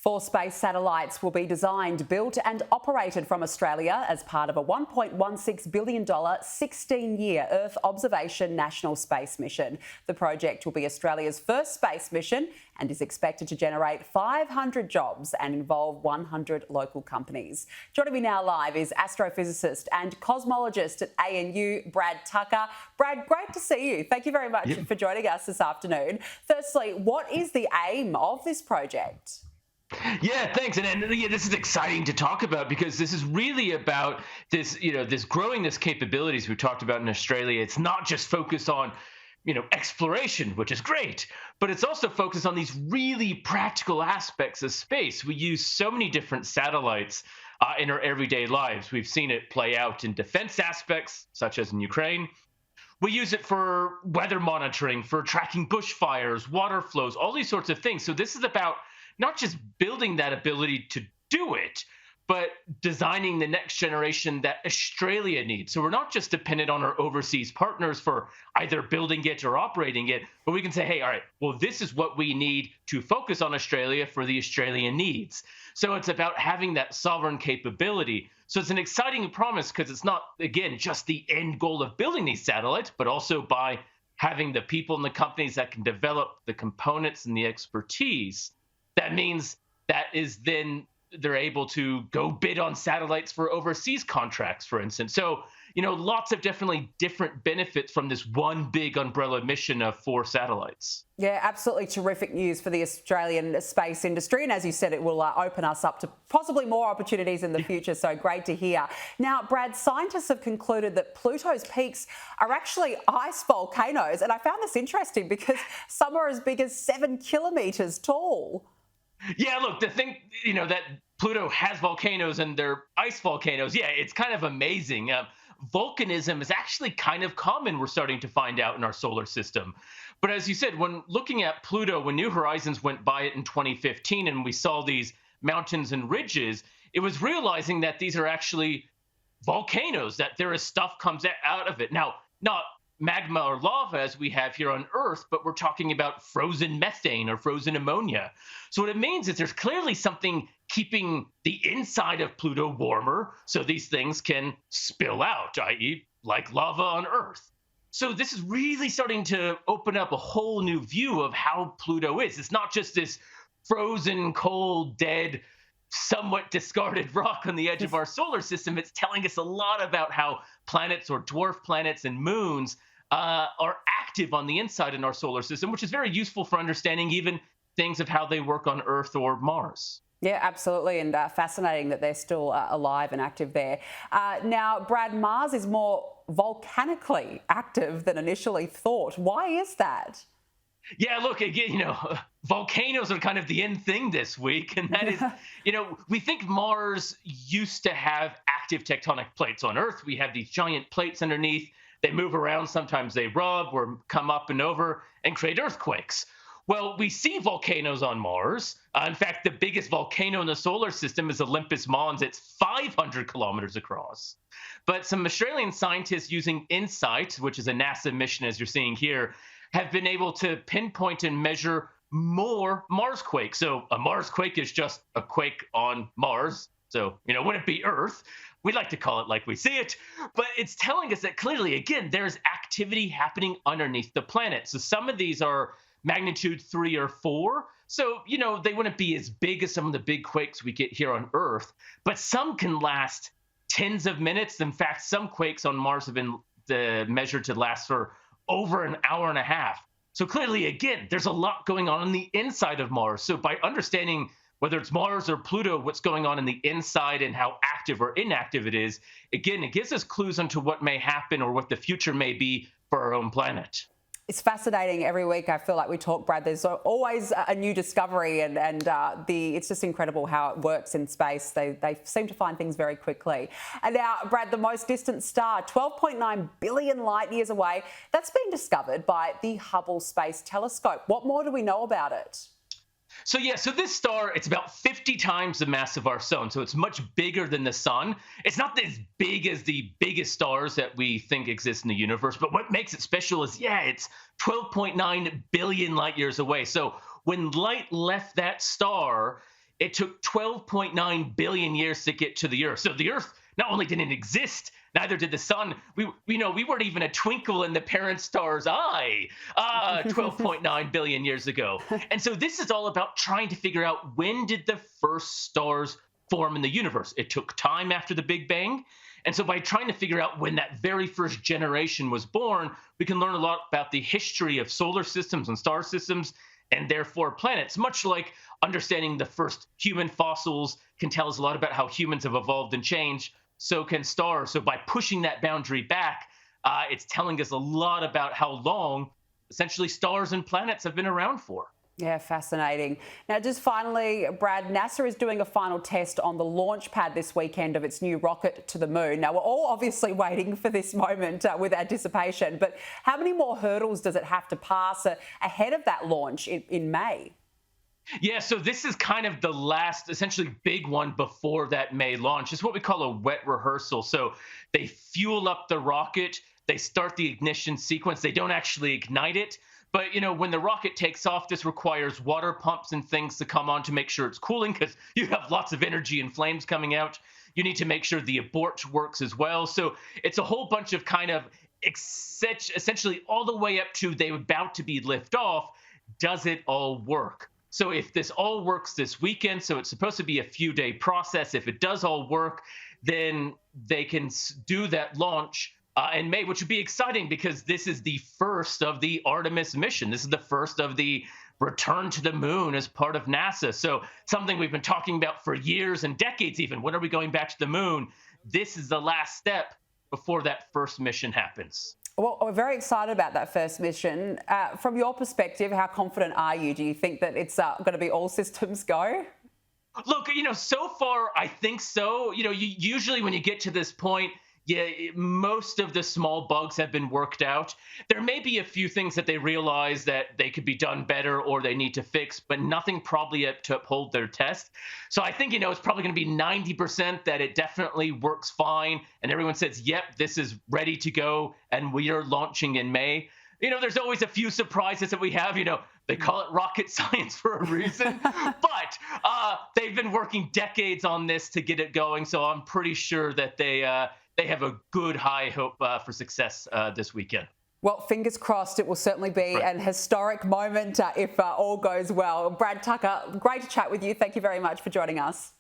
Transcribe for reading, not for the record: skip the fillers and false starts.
4 space satellites will be designed, built and operated from Australia as part of a $1.16 billion 16-year Earth observation national space mission. The project will be Australia's first space mission and is expected to generate 500 jobs and involve 100 local companies. Joining me now live is astrophysicist and cosmologist at ANU, Brad Tucker. Brad, great to see you. Thank you very much for joining us this afternoon. Firstly, what is the aim of this project? Yeah, thanks. And this is exciting to talk about because this is really about this, this growing this capabilities we talked about in Australia. It's not just focused on, exploration, which is great, but it's also focused on these really practical aspects of space. We use so many different satellites in our everyday lives. We've seen it play out in defense aspects, such as in Ukraine. We use it for weather monitoring, for tracking bushfires, water flows, all these sorts of things. So this is about not just building that ability to do it, but designing the next generation that Australia needs. So we're not just dependent on our overseas partners for either building it or operating it, but we can say, hey, all right, well, this is what we need to focus on Australia for the Australian needs. So it's about having that sovereign capability. So it's an exciting promise because it's not, again, just the end goal of building these satellites, but also by having the people and the companies that can develop the components and the expertise. That means that is then they're able to go bid on satellites for overseas contracts, for instance. So, lots of different benefits from this one big umbrella mission of 4 satellites. Yeah, absolutely terrific news for the Australian space industry. And as you said, it will open us up to possibly more opportunities in the future. So great to hear. Now, Brad, scientists have concluded that Pluto's peaks are actually ice volcanoes. And I found this interesting because some are as big as 7 kilometres tall. Yeah, look, the thing, that Pluto has volcanoes and they're ice volcanoes. Yeah, it's kind of amazing. Volcanism is actually kind of common, we're starting to find out in our solar system. But as you said, when looking at Pluto, when New Horizons went by it in 2015 and we saw these mountains and ridges, it was realizing that these are actually volcanoes, that there is stuff comes out of it. Now, not magma or lava as we have here on Earth, but we're talking about frozen methane or frozen ammonia. So what it means is there's clearly something keeping the inside of Pluto warmer so these things can spill out, i.e. like lava on Earth. So this is really starting to open up a whole new view of how Pluto is. It's not just this frozen, cold, dead, somewhat discarded rock on the edge of our solar system. It's telling us a lot about how planets or dwarf planets and moons are active on the inside in our solar system, which is very useful for understanding even things of how they work on Earth or Mars. Yeah, absolutely. And fascinating that they're still alive and active there. Now, Brad, Mars is more volcanically active than initially thought. Why is that? Yeah, look, again, volcanoes are kind of the end thing this week. And that is, we think Mars used to have active tectonic plates. On Earth, we have these giant plates underneath. They move around. Sometimes they rub or come up and over and create earthquakes. Well, we see volcanoes on Mars. In fact, the biggest volcano in the solar system is Olympus Mons. It's 500 kilometers across. But some Australian scientists using InSight, which is a NASA mission, as you're seeing here, have been able to pinpoint and measure more Mars quakes. So a Mars quake is just a quake on Mars. So, wouldn't be Earth. We like to call it like we see it. But it's telling us that clearly, again, there's activity happening underneath the planet. So some of these are magnitude 3 or 4. So, they wouldn't be as big as some of the big quakes we get here on Earth. But some can last tens of minutes. In fact, some quakes on Mars have been measured to last for over an hour and a half. So clearly, again, there's a lot going on the inside of Mars. So by understanding whether it's Mars or Pluto, what's going on in the inside and how active or inactive it is, again, it gives us clues onto what may happen or what the future may be for our own planet. It's fascinating. Every week I feel like we talk, Brad, there's always a new discovery and it's just incredible how it works in space. They seem to find things very quickly. And now, Brad, the most distant star, 12.9 billion light years away, that's been discovered by the Hubble Space Telescope. What more do we know about it? So this star, it's about 50 times the mass of our sun. So it's much bigger than the sun. It's not as big as the biggest stars that we think exist in the universe. But what makes it special is, it's 12.9 billion light years away. So when light left that star, it took 12.9 billion years to get to the Earth. So the Earth not only didn't exist, neither did the sun. We weren't even a twinkle in the parent star's eye 12.9 billion years ago. And so this is all about trying to figure out, when did the first stars form in the universe? It took time after the Big Bang. And so by trying to figure out when that very first generation was born, we can learn a lot about the history of solar systems and star systems, and therefore planets. Much like understanding the first human fossils can tell us a lot about how humans have evolved and changed, so can stars. So by pushing that boundary back, it's telling us a lot about how long essentially stars and planets have been around for. Yeah, fascinating. Now, just finally, Brad, NASA is doing a final test on the launch pad this weekend of its new rocket to the moon. Now, we're all obviously waiting for this moment with anticipation, but how many more hurdles does it have to pass ahead of that launch in May? Yeah, so this is kind of the last essentially big one before that May launch. It's what we call a wet rehearsal. So they fuel up the rocket, they start the ignition sequence, they don't actually ignite it. But, when the rocket takes off, this requires water pumps and things to come on to make sure it's cooling, because you have lots of energy and flames coming out. You need to make sure the abort works as well. So it's a whole bunch of kind of essentially all the way up to they're about to be lift off. Does it all work? So if this all works this weekend, so it's supposed to be a few-day process. If it does all work, then they can do that launch in May, which would be exciting because this is the first of the Artemis mission. This is the first of the return to the moon as part of NASA. So something we've been talking about for years and decades even. When are we going back to the moon? This is the last step before that first mission happens. Well, we're very excited about that first mission. From your perspective, how confident are you? Do you think that it's going to be all systems go? Look, so far, I think so. Usually when you get to this point, yeah, most of the small bugs have been worked out. There may be a few things that they realize that they could be done better or they need to fix, but nothing probably to uphold their test. So I think, it's probably going to be 90% that it definitely works fine. And everyone says, yep, this is ready to go. And we are launching in May. There's always a few surprises that we have. They call it rocket science for a reason. But they've been working decades on this to get it going. So I'm pretty sure that they have a good high hope for success this weekend. Well, fingers crossed. It will certainly be an historic moment if all goes well. Brad Tucker, great to chat with you. Thank you very much for joining us.